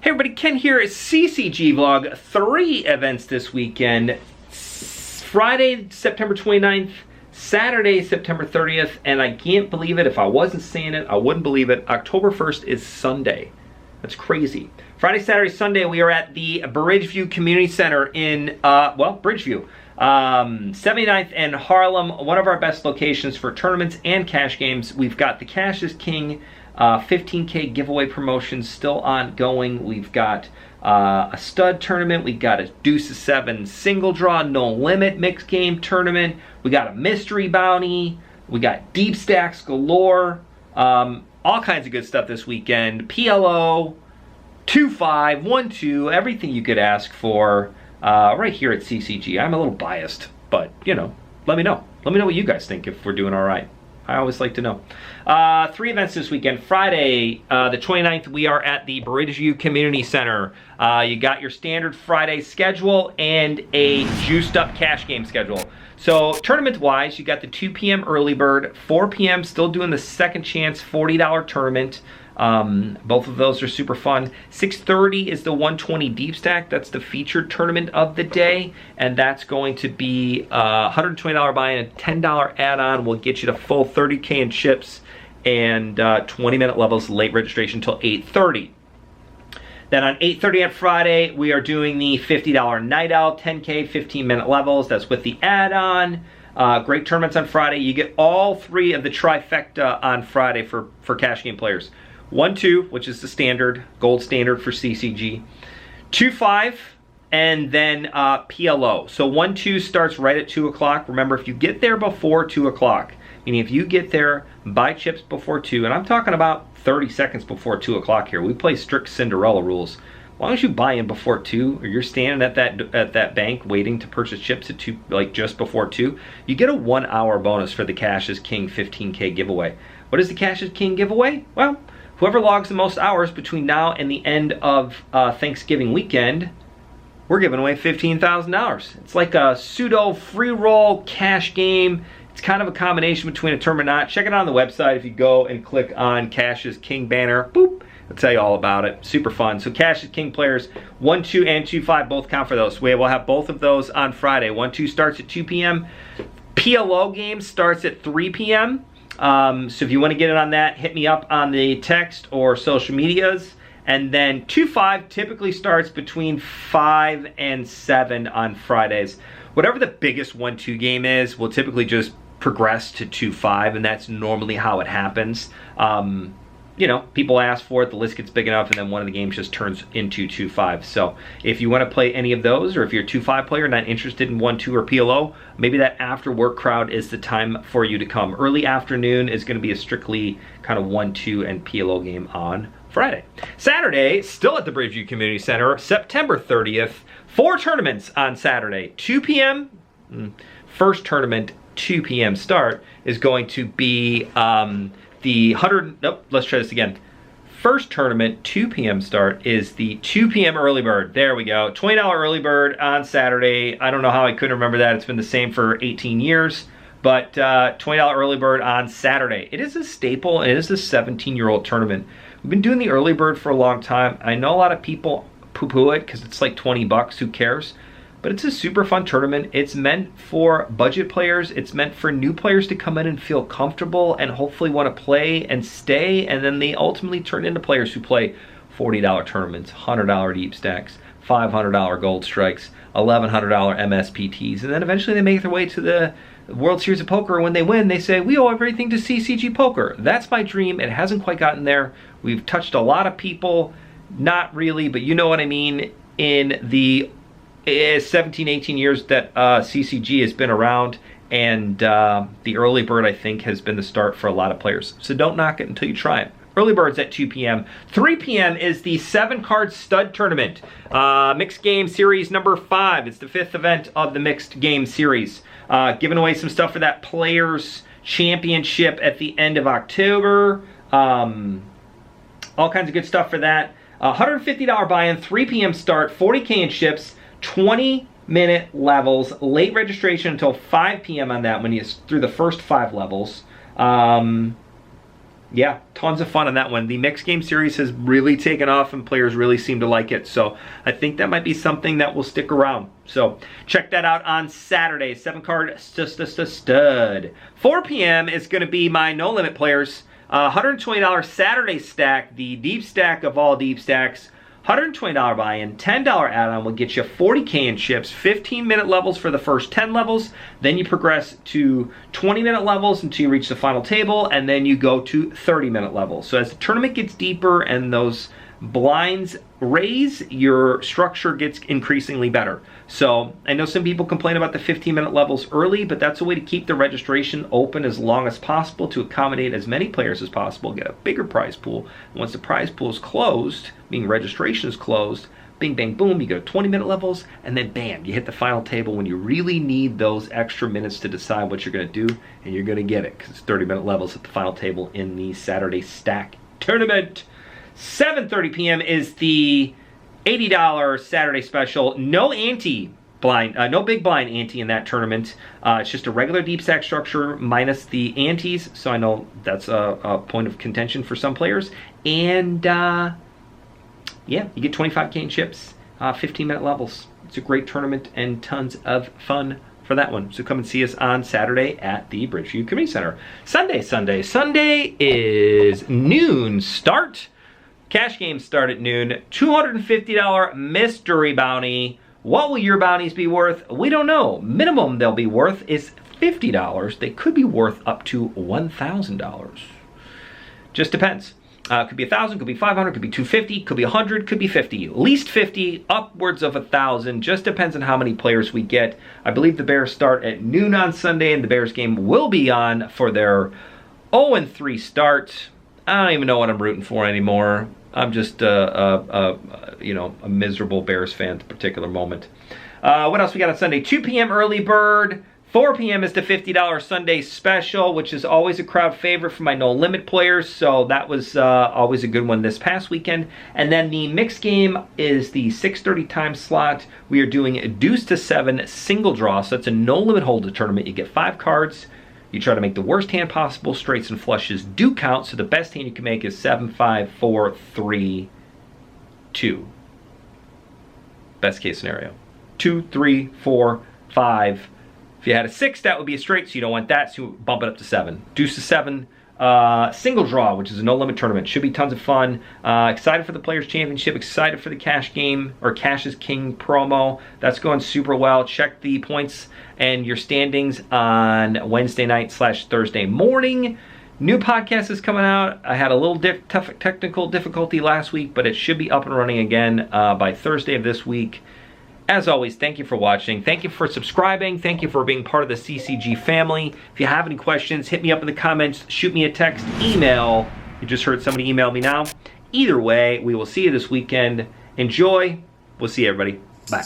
Hey everybody, Ken here. CCG vlog. 3 events this weekend. Friday, September 29th, Saturday, September 30th, and I can't believe it. If I wasn't saying it, I wouldn't believe it. October 1st is Sunday. That's crazy. Friday, Saturday, Sunday, we are at the Bridgeview Community Center in, Bridgeview. 79th and Harlem, one of our best locations for tournaments and cash games. We've got the Cash is King 15K giveaway promotions still ongoing. We've got a stud tournament. We've got a deuce of 7 single draw, no limit mixed game tournament. We got a mystery bounty. We got deep stacks galore. All kinds of good stuff this weekend. PLO, 2-5, 1-2, everything you could ask for right here at CCG. I'm a little biased, but you know, let me know. Let me know what you guys think if we're doing all right. I always like to know. 3 events this weekend. Friday, the 29th, we are at the Bridgeview Community Center. You got your standard Friday schedule and a juiced up cash game schedule. So tournament-wise, you got the 2 p.m. early bird, 4 p.m. still doing the second chance $40 tournament. Both of those are super fun. 6:30 is the 120 deep stack. That's the featured tournament of the day, and that's going to be $120 buy-in, a $10 add-on will get you to full 30K in chips and 20-minute levels, late registration until 8:30. Then on 8:30 on Friday, we are doing the $50 night out, 10K, 15-minute levels. That's with the add-on. Great tournaments on Friday. You get all 3 of the trifecta on Friday for cash game players. 1-2, which is the standard, gold standard for CCG. 2-5, and then PLO. So 1-2 starts right at 2 o'clock. Remember, if you get there before 2 o'clock, meaning if you get there, buy chips before 2, and I'm talking about 30 seconds before 2 o'clock here. We play strict Cinderella rules. As long as you buy in before 2, or you're standing at that bank waiting to purchase chips at 2, like just before 2, you get a 1-hour bonus for the Cash is King 15K giveaway. What is the Cash is King giveaway? Well, whoever logs the most hours between now and the end of Thanksgiving weekend, we're giving away $15,000. It's like a pseudo free roll cash game. It's kind of a combination between a tournament and not. Check it out on the website. If you go and click on Cash is King banner, boop, I'll tell you all about it. Super fun. So Cash is King players, 1-2 and 2-5 both count for those. We'll have both of those on Friday. 1-2 starts at 2 p.m. PLO game starts at 3 p.m. So if you want to get in on that, hit me up on the text or social medias. And then 2-5 typically starts between 5 and 7 on Fridays. Whatever the biggest 1-2 game is, we'll typically just progress to 2-5, and that's normally how it happens. You know, people ask for it, the list gets big enough, and then one of the games just turns into 2-5. So if you want to play any of those, or if you're a 2-5 player not interested in 1-2 or PLO, maybe that after work crowd is the time for you to come. Early afternoon is going to be a strictly kind of 1-2 and PLO game on Friday. Saturday, still at the Bridgeview Community Center, September 30th, 4 tournaments on Saturday. 2 p.m., first tournament, 2 p.m. start, is going to be let's try this again. First tournament, 2 p.m. start, is the 2 p.m. early bird. There we go. $20 early bird on Saturday. I don't know how I couldn't remember that. It's been the same for 18 years. But $20 early bird on Saturday. It is a staple. It is a 17-year-old tournament. We've been doing the early bird for a long time. I know a lot of people poo-poo it because it's like 20 bucks. Who cares? But it's a super fun tournament. It's meant for budget players. It's meant for new players to come in and feel comfortable and hopefully want to play and stay. And then they ultimately turn into players who play $40 tournaments, $100 deep stacks, $500 gold strikes, $1,100 MSPTs. And then eventually they make their way to the World Series of Poker. When they win, they say, we owe everything to CCG Poker. That's my dream. It hasn't quite gotten there. We've touched a lot of people. Not really, but you know what I mean. In the 17, 18 years that CCG has been around, and the early bird, I think, has been the start for a lot of players. So don't knock it until you try it. Early bird's at 2 p.m. 3 p.m. is the 7-card stud tournament. Mixed game series number 5. It's the 5th event of the mixed game series. Giving away some stuff for that Players Championship at the end of October. All kinds of good stuff for that. $150 buy-in, 3 p.m. start, 40K in chips, 20-minute levels, late registration until 5 p.m. on that when you through the first 5 levels. Yeah, tons of fun on that one. The mixed game series has really taken off and players really seem to like it. So I think that might be something that will stick around. So check that out on Saturday. 7-card stud. 4 p.m. is going to be my No Limit players. $120 Saturday stack, the deep stack of all deep stacks. $120 buy-in, $10 add-on will get you 40K in chips, 15-minute levels for the first 10 levels, then you progress to 20-minute levels until you reach the final table, and then you go to 30-minute levels. So as the tournament gets deeper and those blinds raise, your structure gets increasingly better. So I know some people complain about the 15-minute levels early, but that's a way to keep the registration open as long as possible to accommodate as many players as possible, get a bigger prize pool. And once the prize pool is closed, meaning registration is closed, bing, bang, boom, you go to 20-minute levels, and then bam, you hit the final table when you really need those extra minutes to decide what you're going to do, and you're going to get it because it's 30-minute levels at the final table in the Saturday Stack Tournament. 7:30 p.m. is the $80 Saturday special. No ante blind, no big blind ante in that tournament. It's just a regular deep stack structure minus the antes. So I know that's a point of contention for some players. And yeah, you get 25K in chips, 15-minute levels. It's a great tournament and tons of fun for that one. So come and see us on Saturday at the Bridgeview Community Center. Sunday is noon start. Cash games start at noon. $250 mystery bounty. What will your bounties be worth? We don't know. Minimum they'll be worth is $50. They could be worth up to $1,000. Just depends. Could be $1,000, could be $500, could be $250, could be $100, could be $50. At least $50, upwards of $1,000. Just depends on how many players we get. I believe the Bears start at noon on Sunday, and the Bears game will be on for their 0-3 start. I don't even know what I'm rooting for anymore. I'm just a miserable Bears fan at the particular moment. What else we got on Sunday? 2 p.m. early bird. 4 p.m. is the $50 Sunday special, which is always a crowd favorite for my No Limit players. So that was always a good one this past weekend. And then the mixed game is the 6:30 time slot. We are doing a deuce to 7 single draw. So it's a No Limit Holder tournament. You get 5 cards. You try to make the worst hand possible. Straights and flushes do count, so the best hand you can make is 7, 5, 4, 3, 2. Best case scenario. 2, 3, 4, 5. If you had a 6, that would be a straight, so you don't want that, so you bump it up to 7. Deuce to 7. Single draw, which is a no limit tournament. Should be tons of fun. Excited for the Players Championship. Excited for the Cash game, or Cash is King promo. That's going super well. Check the points and your standings on Wednesday night / Thursday morning. New podcast is coming out. I had a little tough technical difficulty last week, but it should be up and running again by Thursday of this week. As always, thank you for watching. Thank you for subscribing. Thank you for being part of the CCG family. If you have any questions, hit me up in the comments. Shoot me a text, email. You just heard somebody email me now. Either way, we will see you this weekend. Enjoy. We'll see you, everybody. Bye.